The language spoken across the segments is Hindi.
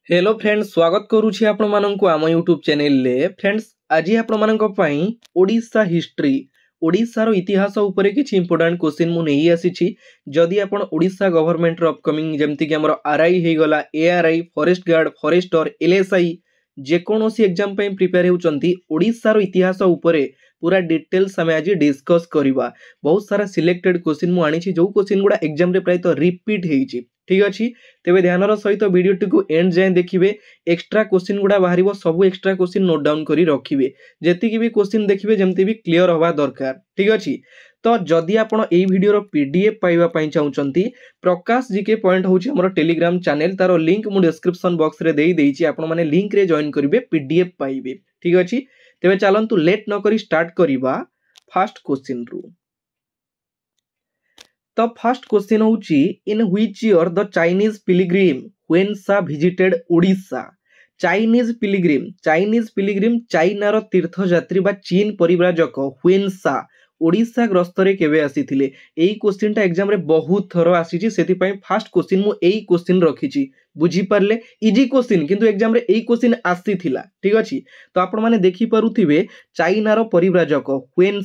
हेलो फ्रेंड्स, स्वागत करुछि आपण माननकु आम यूट्यूब चैनल ले। फ्रेंड्स, आज आपण माननक पई ओडिशा हिस्ट्री ओडिशार इतिहास उपरे किछि इंपोर्टेंट क्वेश्चन मु नेही आसीछि। जदि आपण ओडिशा गवर्नमेंट रो अपकमिंग जेमति कि हमर आरआई हे गला, ARI, forest guard, forester, LSI जे कोनोसी एग्जाम पई प्रिपेयर हेउचंती, ओडिशार इतिहास उपरे पूरा डिटेल्स हमें आज डिस्कस करबा। बहुत सारा सिलेक्टेड क्वेश्चन मु आनी छि, जो क्वेश्चन गुडा एग्जाम रे प्राय तो रिपीट हेइछि। ठीक अछि, तेबे ध्यानर सहित वीडियो को एंड जाए देखिए। एक्स्ट्रा क्वेश्चन गुड़ा बाहर, सब एक्स्ट्रा क्वेश्चन नोट डाउन करी रखिए। जेतिकी भी क्वेश्चन देखिए जमती भी क्लियर हवा दरकार। ठीक अछि, तो जदि आपण एई वीडियो रो पीडीएफ पाइबा पई चाहुचंती, प्रकाश जीके पॉइंट होची हमर टेलीग्राम चैनल, तारो लिंक मु डिस्क्रिप्शन बॉक्स रे देई देइछि। आपण माने लिंक रे जॉइन करिवे, पीडीएफ पाइबे। ठीक अछि, तेबे चलंतु लेट न करी स्टार्ट करिबा फर्स्ट क्वेश्चन रु। तो फर्स्ट क्वेश्चन होची, in which year the Chinese pilgrim Hiuen visited Odisha. Chinese pilgrim China रो तीर्थयात्री बा चीन परिव्राजक व्हेन ओडिशा ग्रस्तरे केबे आसीथिले। एई क्वेश्चन टा एग्जाम रे बहुत थरो आसीची, सेति पई फर्स्ट क्वेश्चन मु एई क्वेश्चन रखिची। बुझी पारले, इजी क्वेश्चन किंतु एग्जाम रे एई क्वेश्चन आसीथिला। ठीक अछि, तो आपण माने देखि पारुथिबे चाइना रो परिव्राजक व्हेन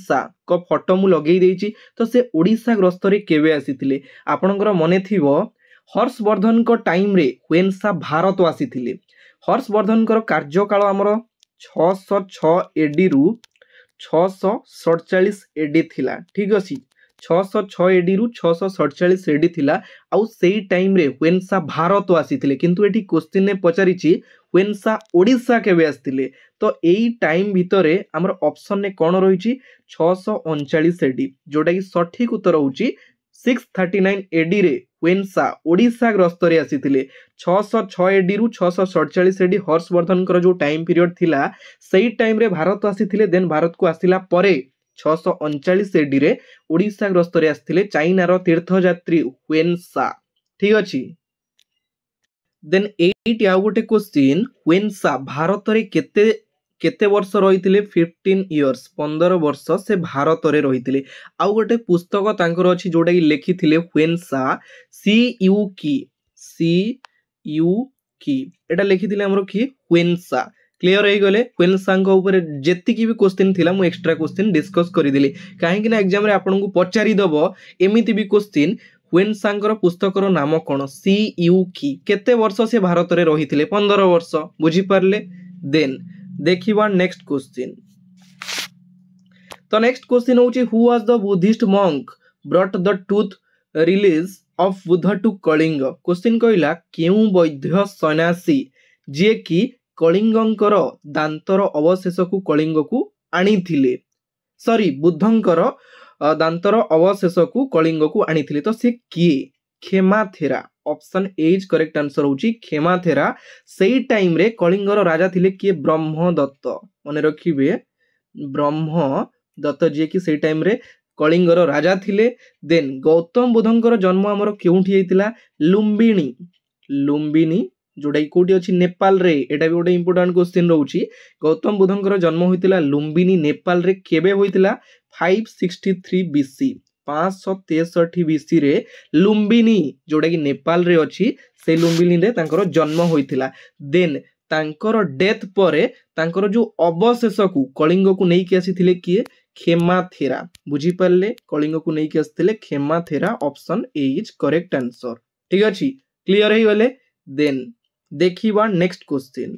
को फोटो मु लगेई देइची। तो से ओडिशा ग्रस्तरे केबे आसीथिले। आपणकर मने थिबो हर्षवर्धन को टाइम रे व्हेन भारत आसीथिले। हर्षवर्धन को कार्यकाल हमर 606 एडी रु 647 एडी थिला। ठीक अछि, 606 एडी रु 647 एडी थिला। आउ सेई टाइम रे व्हेन भारत आसीथिले, किंतु एठी क्वेश्चन ने पचारिछि व्हेन ओडिशा केबे आसीथिले। तो एई टाइम भितरे हमर ऑप्शन ने कोन रहिछि 639 एडी, जोटा कि सठिक उत्तर होछि 639 एडी रे व्हेन ओडिशा ग्रस्तरे आसीथिले। 606 एडी रु 647 एडी हर्षवर्धन कर जो टाइम पीरियड थिला, सेई टाइम रे भारत आसीथिले। देन भारत को आसिला परे 639 एडी रे ओडिशा ग्रस्तरे आसीथिले चाइना रो तीर्थयात्री व्हेन। ठीक अछि, देन 8 आउ गोटे क्वेश्चन, व्हेन भारत रे केते वर्ष रहिथिले। 15 इयर्स, 15 वर्ष से भारत रे रहिथिले। आउ गोटे पुस्तक तांकर अछि जोटा कि लिखिथिले व्हेन सी यू की एटा लिखिथिले हमरो की व्हेन। क्लियर हो गले। व्हेन को ऊपर जेतिकी भी क्वेश्चन थिला मु एक्स्ट्रा क्वेश्चन डिस्कस करि देली, काहे कि ना एग्जाम रे आपन को पचारि दबो एमिति भी क्वेश्चन। व्हेन सांकर पुस्तकर नाम कोन, सी यू की केते वर्ष से भारत रे रहिथिले, 15 वर्ष। बुझी पारले। देन देखिबा नेक्स्ट क्वेश्चन। तो नेक्स्ट क्वेश्चन होची, who was the Buddhist monk brought the tooth relic of Buddha to Kalinga. Question कहला केउ वैद्य सन्यासी जे कि कलिंगंकर दांतर अवशेष को कलिंग को आनिथिले। सॉरी, बुद्धंकर दांतर अवशेष को कलिंग को आनिथिले। तो से किए? Khemathera. Option A is correct answer होची खेमाथेरा। सेई टाइम रे कलिंगर राजा थिले किए? ब्रह्मदत्त। मने रखिबे ब्रह्मदत्त जे कि सेई टाइम रे कलिंगर राजा थिले। देन गौतम बुद्धंकर जन्म हमर केउठी हेतिला? लुम्बिनी जोटा कि कोठी अछि नेपाल रे। एटा भी गोटे इंपोर्टेंट क्वेश्चन रहउची। गौतम बुद्धंकर जन्म होइतिला लुम्बिनी नेपाल रे। केबे होइतिला? 563 बीसी, 563 बीसी रे लुम्बिनी जोटा कि नेपाल रे अछि, से लुम्बिनी रे तांकर जन्म होइतिला। देन तांकर डेथ परे तांकर जो अवशेष को कलिंग को नेई के आसीथिले किए? खेमाथेरा। बुझी पारले, कलिंग को नेई के आसीथिले Khemathera. Option A is correct answer. ठीक अछि, क्लियर हे गले। देन देखिबा नेक्स्ट क्वेश्चन।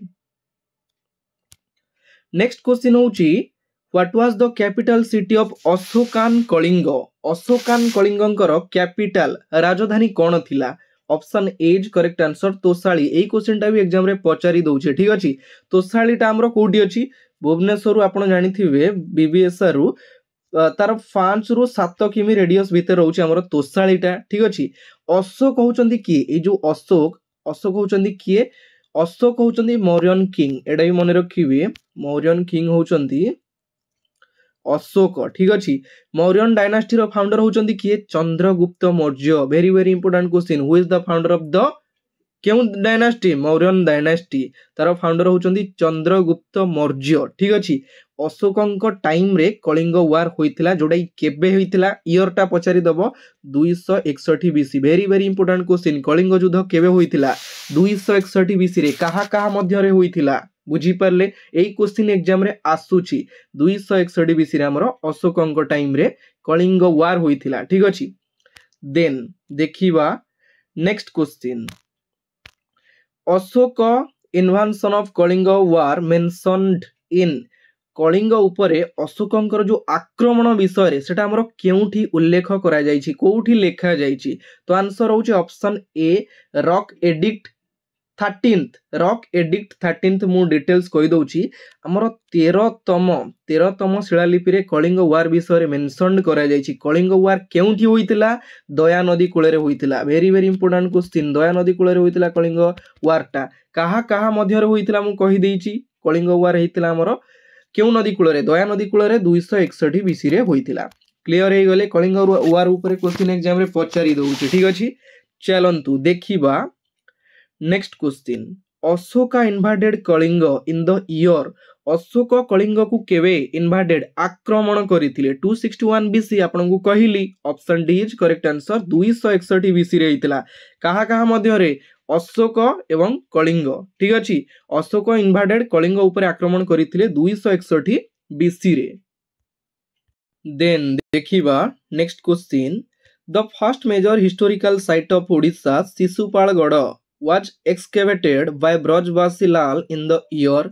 नेक्स्ट क्वेश्चन होची, what was the capital city of Ashokan Kalinga. Ashokan कलिंगंकर कैपिटल राजधानी कोन थिला? Option A is correct answer Tosali. एई क्वेश्चन टा भी एग्जाम रे पचारि दउछे। ठीक अछि, तोसाली टा हमरो कोठी अछि? भुवनेश्वर आपण जानिथिबे बीबीएसआर रु तार 5 रु 7 किमी रेडियस भीतर रहउची हमरो तोसाली टा। ठीक अछि, अशोक होचंदी की? ए जो अशोक होचंदी किए? अशोक होचंदी मौर्यन किंग। एटा भी मने रखिबे, मौर्यन किंग होचंदी अशोक। ठीक अछि, मौर्यन डायनास्टी रो फाउंडर होचंदी किए? Chandragupta Maurya. Very very important question, who is the founder of the क्यों डायनास्टी मौर्यन डायनास्टी तार फाउंडर होचंदी चंद्रगुप्त मौर्य ठीक अछि अशोकंक टाइम रे कलिंग वार होइतिला जोडा केबे होइतिला ईयर टा पचारि दबो 261 BC very very important question Kalinga युद्ध केबे होइतिला 261 बीसी रे कहा मध्य रे होइतिला बुझी पारले एई क्वेश्चन एग्जाम रे आसुची 261 बीसी रे हमरो अशोकंक टाइम रे कलिंग वार होइतिला ठीक अछि देन देखिबा next question Ashoka invention of Kalinga war mentioned in Kalinga उपरे अशोकंकर जो आक्रमण विषय रे सेटा हमरो केउठी उल्लेख करा जायछि कोउठी लेखा जायछि तो आंसर होउछि option A rock edict 13th मु डिटेल्स कहि दउछि हमरो 13तम शिलालिपि रे कलिंग वार विषय रे मेंशन करा जायछि कलिंग वार केउठी होइतिला दया नदी कूले रे होइतिला वेरी वेरी इंपोर्टेंट क्वेश्चन दया नदी कूले रे होइतिला कलिंग वार टा कहा मध्य रे होइतिला मु कहि देइछि कलिंग वार हेइतिला हमरो क्यों नदी कूल रे दया नदी कूल रे 261 बीसी रे होइतिला क्लियर हे गले कलिंग वार ऊपर क्वेश्चन एग्जाम रे पचारि दउछि ठीक अछि चलंतु देखिबा next question Ashoka invaded Kalinga in the year Ashok Kalinga को केवे इन्वाडेड आक्रमण करिथिले 261 बीसी आपन को कहिली option D is correct answer 261 BC रे हितला कहा मध्य रे अशोक एवं कलिंग ठीक अछि अशोक इन्वाडेड कलिंग ऊपर आक्रमण करिथिले 261 बीसी रे देन देखिबा next question the first major historical site of Odisha Shishupalgarh was excavated by Brajbasi Lal in the year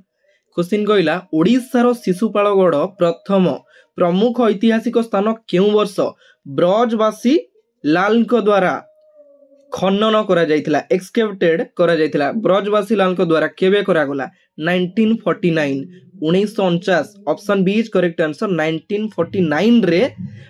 question कहला ओडिशा रो शिशुपालगढ़ प्रथम प्रमुख ऐतिहासिक स्थान केउ वर्ष ब्रजवासी लाल को द्वारा खनन करा जायतिला एक्सकेवेटेड करा जायतिला ब्रजवासी लाल को द्वारा केबे करा गला 1949 option B is correct answer 1949 रे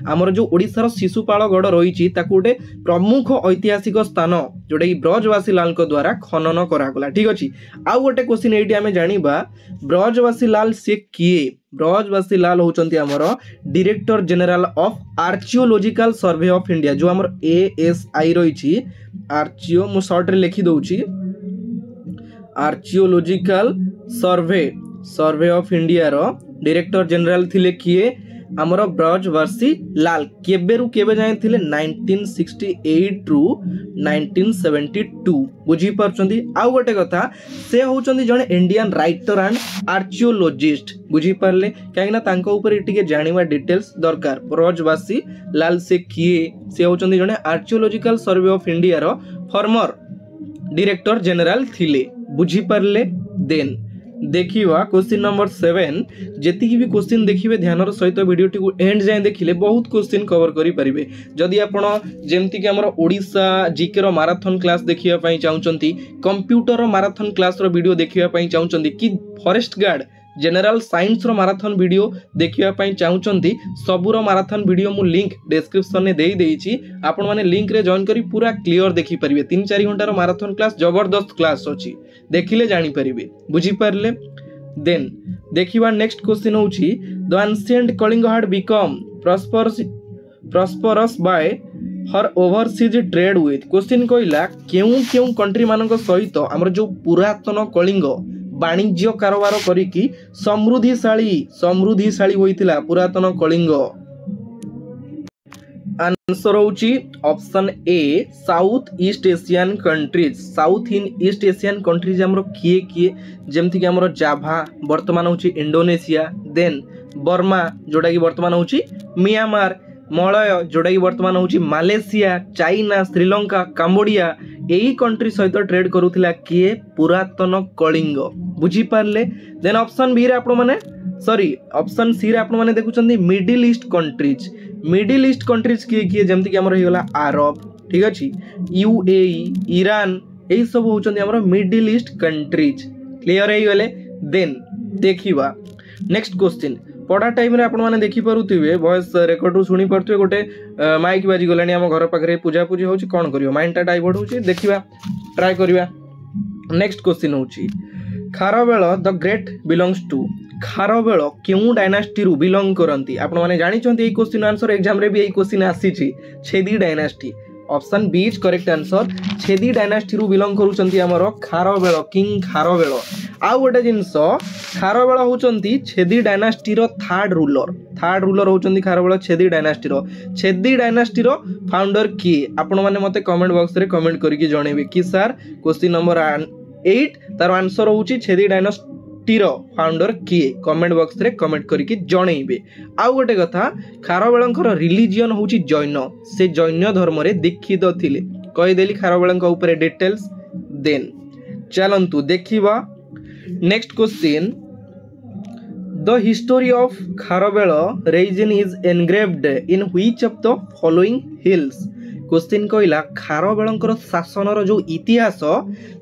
हमर जो ओडिसा रो शिशुपालगढ़ रहिछि ताकू गोटे प्रमुख ऐतिहासिक स्थान जोडे ब्रजवासी लाल को द्वारा खनन करा गला ठीक अछि आ गोटे क्वेश्चन एठी हमें जानिबा ब्रजवासी लाल से किए ब्रजवासी लाल होचंती हमर director general of archaeological survey of India जो हमर एएसआई रहिछि आर्कियो मु शॉर्ट रे लिखि दउछि आर्कियोलॉजिकल सर्वे ऑफ इंडिया रो डायरेक्टर जनरल थिले किए हमर ब्रजवासी लाल केबेरु केबे जाय थिले 1968 रु 1972 बुझी परचंदी आ गोटे कथा से होचंदी जने इंडियन राइटर एंड आर्कियोलॉजिस्ट बुझी परले काहेना तांको ऊपर एटिके जानिबा डिटेल्स दरकार ब्रजवासी लाल से किए से होचंदी जने आर्कियोलॉजिकल सर्वे ऑफ इंडिया रो फॉर्मर डायरेक्टर जनरल थिले बुझी परले देन देखिवा क्वेश्चन नंबर 7 जेति भी क्वेश्चन देखिबे ध्यानर सहित वीडियोटी को एंड जाय देखिले बहुत क्वेश्चन कवर करि परिबे जदि आपण जेमति कि हमर ओडिसा जीके रो मैराथन क्लास देखिया पई चाहउचंती कंप्यूटर रो मैराथन क्लास रो वीडियो देखिया पई चाहउचंती कि फॉरेस्ट गार्ड जनरल साइंस रो मैराथन वीडियो देखिया पई चाहउचंती सबुरो मैराथन वीडियो मु लिंक डिस्क्रिप्शन ने देई देइची आपण माने लिंक रे जॉइन करी पूरा क्लियर देखि परिबे 3-4 घंटा रो मैराथन क्लास जबरदस्त क्लास अछि देखिले जानि परिबे बुझी परले देन देखिबा नेक्स्ट क्वेश्चन होउची the ancient Kalinga had become prosperous by her overseas trade with question कहला केउ कंट्री मानक सहित हमर जो पुरातन कलिंग वाणिज्य कारोबार करिकी समृद्धिशाली होइतिला पुरातन कलिंग आंसर होउची option A south east Asian countries हमरो किए जेमति कि हमरो जाभा वर्तमान होउची इंडोनेशिया देन बर्मा जोडा कि वर्तमान होउची म्यांमार मलय जोडा कि वर्तमान होउची मालेशिया चाइना श्रीलंका कंबोडिया एही कंट्री सहित ट्रेड करूथिला किए पुरातन कलिंग बुझी पारले देन ऑप्शन बी रे आपण माने सॉरी ऑप्शन सी रे आपण माने देखुचंदी मिडिल ईस्ट कंट्रीज किए जेमति कि हमर हेला अरब ठीक अछि यूएई ईरान एही सब होचंदी हमर मिडिल ईस्ट कंट्रीज क्लियर हे गेले देन देखिबा नेक्स्ट क्वेश्चन पढ़ा टाइम रे आपण माने देखि परुथिबे वॉइस रेकॉर्ड रु सुनी परथुबे गोटे माइक बाजी गलानी हम घर पाखरे पूजा पूजी होची कोन करियो माइंड टा डाइवर्ट होची देखिबा ट्राई करिवा नेक्स्ट क्वेश्चन होची Kharavela the great belongs to Kharavela क्यों डायनास्टी रु बिलोंग करंती आपण माने जानि चंती ए क्वेश्चन आंसर एग्जाम रे भी ए क्वेश्चन आसी छी Chedi dynasty option B is correct answer Chedi dynasty रु बिलोंग करूचंती हमरो खारवेल किंग खारवेल आ गोटे जिंस खारवेल होचंती छेदी डायनास्टी रो थर्ड रूलर होचंती खारवेल छेदी डायनास्टी रो फाउंडर की आपण माने मते कमेंट बॉक्स रे कमेंट करके जणेबे कि सर क्वेश्चन नंबर 8 तार आंसर होची छेदी डायनास्टी रो फाउंडर किए कमेंट बॉक्स रे कमेंट करके जणेबे आ गोटे कथा खारवेलंकर रिलीजियन होची जैन से जैन धर्म रे दीक्षित थिले कहि देली खारवेलंक ऊपर डिटेल्स देन चलंतु देखिबा next question the history of Kharavela region is engraved in which of the following hills question कहला खारवेलंकर शासनर जो इतिहास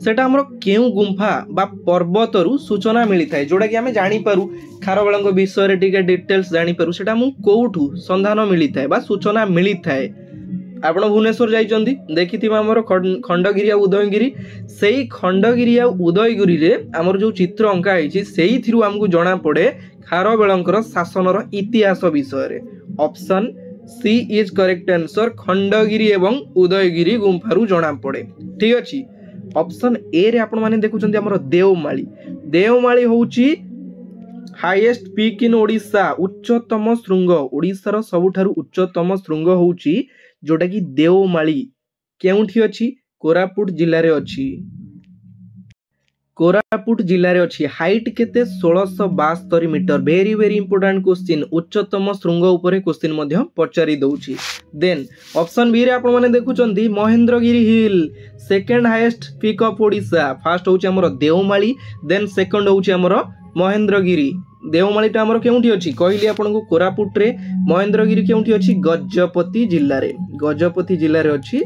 सेटा हमर केउ गुंफा बा पर्वत रु सूचना मिली थाए जोडा कि हमें जानि पारू खारवेलंक विषय रे टिके डिटेल्स जानि पारू सेटा मु कोठू संधान मिली थाए बा सूचना मिली थाए आपण भुवनेश्वर जाइचंदी देखिथिबा हमर खंडगिरी आ उदयगिरी सेही खंडगिरी आ उदयगिरी रे हमर जो चित्र अंका आइछि सेही थिरु हमकु जणा पड़े खारवेलंकर शासनर इतिहास विषय रे option C is correct answer Khandagiri एवं उदयगिरी गुंफारू जणा पड़े ठीक अछि ऑप्शन ए रे आपण माने देखुचंदी हमर देवमाली होउची हाईएस्ट पीक इन ओडिशा उच्चतम शृंग ओडिशार सबुठारु उच्चतम शृंग होउची जोटा कि देवमाली केउठी अछि कोरापुट जिल्ला रे अछि हाइट केते 1672 metre very very important question उच्चतम शृंग ऊपर क्वेश्चन मध्य पचारि दउछि देन ऑप्शन बी रे आपण माने देखुचंदी Mahendragiri hill second highest peak of Odisha first होउछि हमर देवमाली देन सेकंड होउछि हमर महेंद्रगिरी देवमालीटा हमर केउठी अछि कहली आपन को कोरापुट रे महेंद्रगिरी केउठी अछि गजपति जिल्ला रे अछि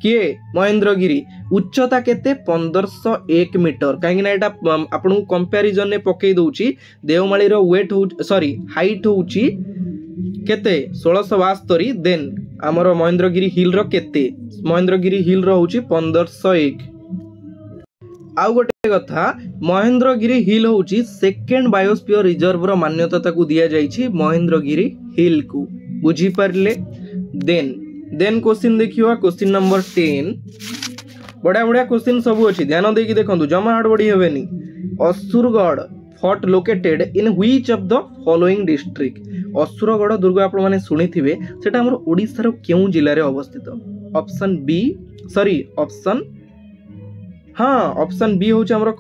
के महेंद्रगिरी उच्चता केते 1501 मीटर काहेकि ना एटा आपन को कंपैरिजन ने पकई दउची देवमाली रो वेट हो सॉरी हाइट होउची केते 1672 देन हमर महेंद्रगिरी हिल रो केते महेंद्रगिरी हिल रो होउची 1501 आउ गोटे कथा महेंद्रगिरी हिल होउची सेकंड बायोस्फीयर रिजर्व रो मान्यता ताकू दिया जाइछि महेंद्रगिरी हिल को बुझी परले देन क्वेश्चन देखिवा क्वेश्चन नंबर 10 बड़ा क्वेश्चन सब अछि ध्यान देकी देखंतु जमा हार्ड बडी हेबेनी Asurgarh fort located in which of the following district Asurgarh दुर्ग आपण माने सुनिथिबे सेटा हमर ओडिसा रो केउ जिल्ला रे अवस्थित ऑप्शन बी होचे हमर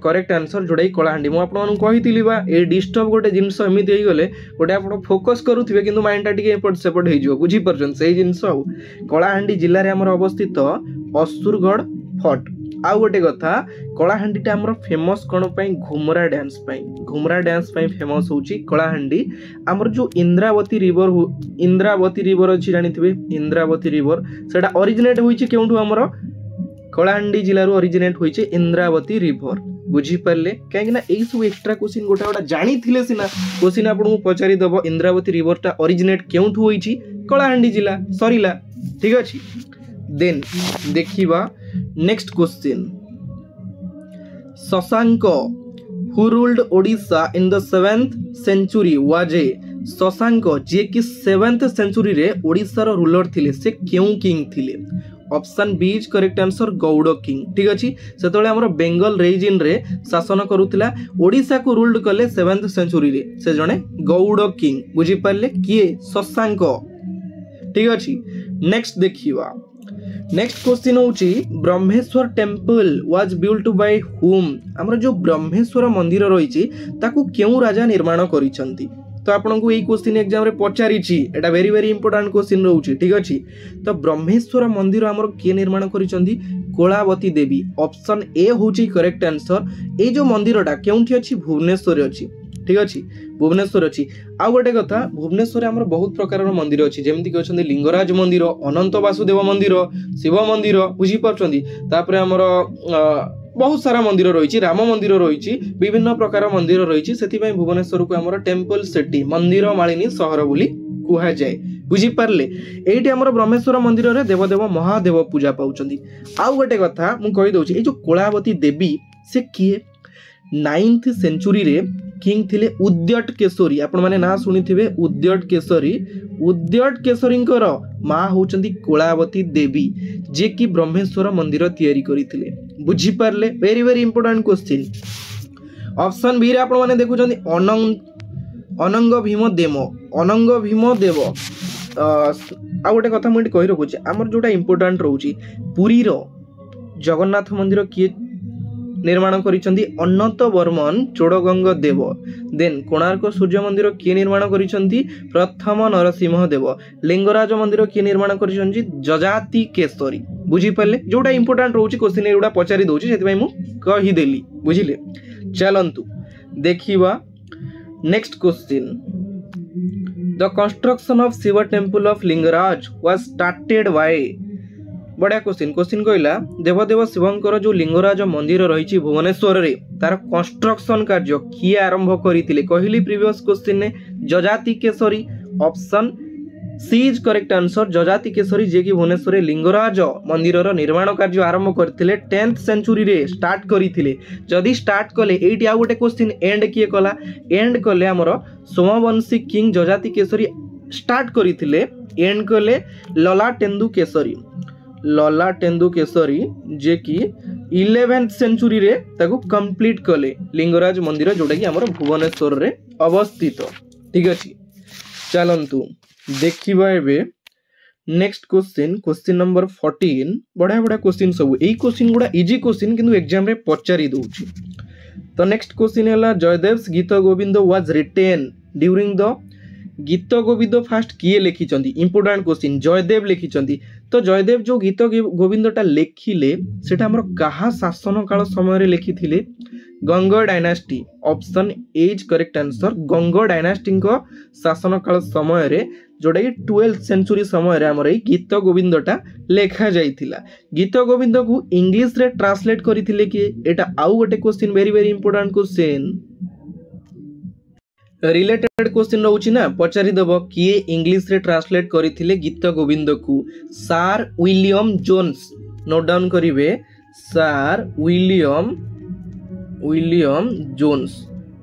करेक्ट आंसर जोड़ाई कलाहांडी मु आपन कहितिली बा ए डिस्टर्ब गोटे जिंस एमिति हेई गले गोटे आपन फोकस करूथिबे किंतु माइंड टा टिके एपट सेपट हेई जो बुझी परछन सेही जिंस हो कलाहांडी जिल्ला रे हमर अवस्थित असुरगढ़ फोर्ट आ गोटे कथा कलाहांडीटा हमर फेमस कोन पई घुमरा डांस पई फेमस होची कलाहांडी हमर जो इंद्रावती रिवर अछि जानिथिबे इंद्रावती रिवर सेटा ओरिजिनेट होईची केउठु हमर कलाहांडी जिल्ला रो ओरिजिनेट होईचे इंद्रावती रिवर बुझी परले काहे ना एई सब एक्स्ट्रा क्वेश्चन गोटा जानि थिले सिना क्वेश्चन आपन को पचारि दबो इंद्रावती रिवर टा ओरिजिनेट केउठु होईची कलाहांडी जिल्ला सरीला ठीक अछि देन देखिबा next question Shashank who ruled Odisha in the 7th century was A Shashank जे कि 7th सेंचुरी रे ओडिसा रो रूलर थिले से केउ किंग थिले option B is correct answer Gauda king ठीक अछि सेतोले हमर बेंगल रीजन रे शासन करूतिला ओडिसा को रूल्ड कले 7th सेंचुरी रे से जने गौड़ किंग बुझी परले किए शशांक ठीक अछि नेक्स्ट देखिवा नेक्स्ट क्वेश्चन होची Brahmeshwar temple was built by whom हमर जो ब्रह्मेश्वर मंदिर रहिछि ताकू केउ राजा निर्माण करिसंती तो आपन को एई क्वेश्चन एग्जाम रे पचारिछि एटा वेरी वेरी इंपोर्टेंट क्वेश्चन रहउछि ठीक अछि तो ब्रह्मेश्वर मंदिर हमर के निर्माण करिसंती कोलावती देवी ऑप्शन ए होची करेक्ट आंसर ए जो मंदिरटा केउठी अछि भुवनेश्वर रे अछि ठीक अछि भुवनेश्वर अछि आ गोटे कथा भुवनेश्वर हमर बहुत प्रकार मंदिर अछि जेमति कि अछंदी लिंगराज मंदिर अनंत वासुदेव मंदिर शिव मंदिर बुझी परछंदी तापर हमर बहुत सारा मंदिर रही राम मंदिर रही विभिन्न प्रकार मंदिर रही से भुवनेश्वर को हमर टेम्पल सिटी मंदिर मालिनी सहर बोली कुहा जाए बुझी पारले एठी हमर ब्रह्मेश्वर मंदिर रे देवदेव महादेव पूजा पाउचंदी आउ गोटे कथा मु कहि दउची ए जो कोलावती देवी से किए 9th सेंचुरी रे किंग थिले उद्यट केशरी। आपण माने ना सुनिथिबे उद्यट केशरी। उद्यट केशरींकर माँ होचंदी कोलावती देवी जे कि ब्रह्मेश्वर मंदिर तैयारी करिथिले। बुझी पारले? Very very important question. Option B रे आपण माने देखुचंदी अनंग भीम देव। अनंग भीम देव आ गोटे कथा मुझे कही रखुच्छे आमर जोटा इंपोर्टाट रोचे पुरी जगन्नाथ मंदिर किए निर्माण करिसेंती अनंत वर्मन चोड़गंग देव। देन कोणार्क सूर्य मंदिर किए निर्माण करिसेंती प्रथम नरसिंह देव। लिंगराज मंदिर किए निर्माण करिसेंती जजाति केशरी। बुझी पारे? जोटा इंपोर्टाट रोचे क्वेश्चन एगुड़ा पचारि दउछि सेति मु कहि देली। बुझिले? चलंतु देखिबा next question. The construction of Shiva temple of Lingaraj was started by. बढ़िया क्वेश्चन। क्वेश्चन कहला देवदेव शिवंकर जो लिंगराज मंदिर रही भुवनेश्वर रे तार कंस्ट्रक्शन कार्य किए आरंभ करथिले कहली प्रीवियस क्वेश्चन ने Jajati Keshari. Option C is correct answer Jajati Keshari जे कि भुवनेश्वर लिंगराज मंदिर निर्माण कार्य आरंभ करथिले 10th सेंचुरी रे स्टार्ट करथिले। जदि स्टार्ट कले एठी आ गोटे क्वेश्चन एंड किए कला एंड कले हमर सोमवंशी किंग जजाति केशरी स्टार्ट करथिले एंड कले ललाटेन्दु केशरी। ललाटेन्दु केशरी जे कि 11th सेंचुरी रे ताकू कंप्लीट कले लिंगराज मंदिर जोटा कि हमर भुवनेश्वर रे अवस्थित। ठीक अछि चलंतु देखिबा एबे नेक्स्ट क्वेश्चन। क्वेश्चन नंबर 14 बढ़िया बढ़िया क्वेश्चन सब एई क्वेश्चन गुडा इजी क्वेश्चन किंतु एग्जाम रे पचारि दउछि। तो नेक्स्ट क्वेश्चन हैला जयदेव्स गीत Govind was written during the. गीत गोविंद फास्ट किए लिखिचंती इंपोर्टेंट क्वेश्चन जयदेव लिखिचंती। तो जयदेव जो गीत गोविंदटा लिखिले सेटा हमर कहा शासन काल समय रे लिखिथिले? Ganga dynasty. Option A is correct answer Ganga dynasty को शासन काल समय रे जोटा कि 12th सेंचुरी समय रे हमर गीत गोविंदटा लेखा जाइथिला। गीत गोविंद को इंग्लिश रे ट्रांसलेट करिथिले कि एटा आउ गोटे question very very important question related question रहउछि ना पचारि देबो किए इंग्लिश रे ट्रांसलेट करिथिले गीत गोविंद को? Sir William Jones. Note down करिवे सर विलियम जोन्स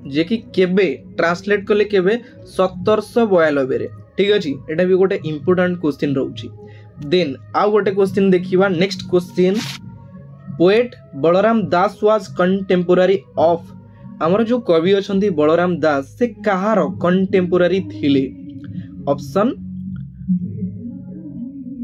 जे कि केबे ट्रांसलेट कले केबे 1792 रे। ठीक अछि एटा भी गोटे इंपोर्टेंट क्वेश्चन रहउछि। देन आउ गोटे क्वेश्चन देखिबा next question. Poet Balaram Das was contemporary of. हमर जो कवि अछंती बलराम दास से कहार कंटेम्पोरारी थिले? Option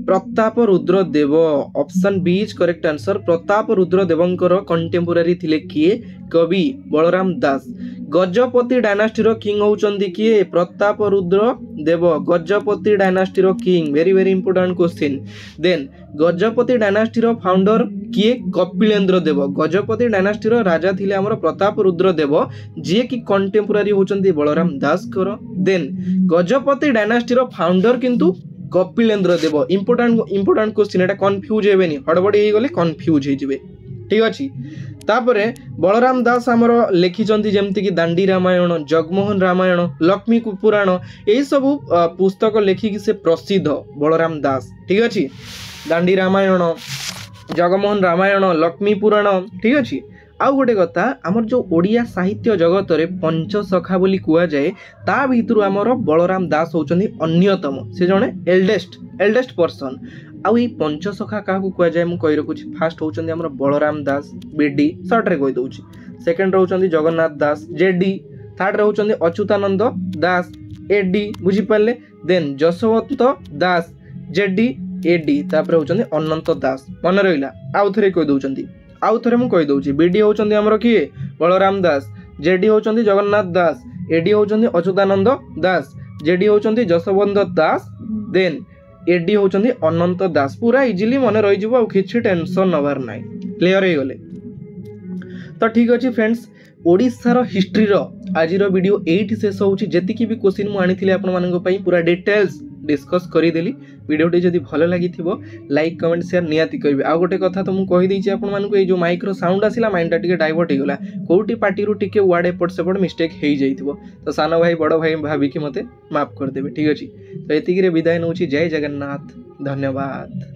Pratap Rudra Dev. Option B is correct answer Pratap Rudra देवंकर कंटेम्पोरारी थिले किए? कवि बलराम दास। गजपति डायनास्टी रो किंग होचंदी किए? प्रताप रुद्र देव गजपति डायनास्टी रो king. Very very important question. Then Gajapati dynasty रो फाउंडर किए? कपिलेंद्र देव। गजपति डायनास्टी रो राजा थिले हमर प्रताप रुद्र देव जे कि कंटेम्पोरारी होचंदी बलराम दास कर। देन गजपति डायनास्टी रो फाउंडर किंतु कपिलेंद्र देव। इंपोर्टेंट क्वेश्चन एटा कंफ्यूज हेबेनी हड़बड़ी हे गले कंफ्यूज हे जिवे। ठीक अछि तापरे बलराम दास हमर लिखिचंती जेमति कि दांडी रामायण जगमोहन रामायण लक्ष्मी पुराण एई सब पुस्तक लेखिक से प्रसिद्ध बलराम दास। ठीक अछि दांडी रामायण जगमोहन रामायण लक्ष्मी पुराण। ठीक अछि आउ गोटे कथा आमर जो ओडिया साहित्य जगत रे पंचसखा बोली कुआ जाए ता भितरु आमर बलराम दास होचंदी अन्यतम। से जने एल्डेस्ट पर्सन। आउ ई पंचसखा काहू कुआ जाए मु कहि रखुछि। फर्स्ट होचंदी आमर बलराम दास बीडी शॉर्ट रे कहि दउछि। सेकंड होचंदी जगन्नाथ दास जेडी। थर्ड होचंदी अच्युतानंद दास एडी। बुझी पाले? देन जसवंत दास जेडी एडी। तापर होचंदी अनंत दास। मन रहिला? आउ थरे कहि दउचंदी आउ थरे मु कहि दउछि। बीडी होचंदी हमर किए? बलराम दास। जेडी होचंदी जगन्नाथ दास। एडी होचंदी अच्युतानंद दास। जेडी होचंदी जसवंत दास। देन एडी होचंदी अनंत दास। पूरा इजीली मन रहि जिवो आ किछि टेंशन नबार नाही। क्लियर हे गले? तो ठीक अछि फ्रेंड्स ओडिशार हिस्ट्री रो आजिर वीडियो एठी शेष होउछि। जेतिकी भी क्वेश्चन मु आनिथिले आपन मानन पई पूरा डिटेल्स डिस्कस करी देली। वीडियोटी जदि भल लगी लाइक कमेंट शेयर नियाती करिवे। आ गोटे कथा तो मुझे कही देछि आपन मानन को ए जो माइक्रो साउंड आसिला माइंडटा टिके डाइवर्ट हो गला कोउटी पार्टी रु टिके वर्ड एपट सेपट मिस्टेक हो जाइथिबो तो सान भाई बड़ भाई भाभी कि मते माफ कर देबे। ठीक अछि तो एतिकी रे विदाय नउछि। जय जगन्नाथ। धन्यवाद।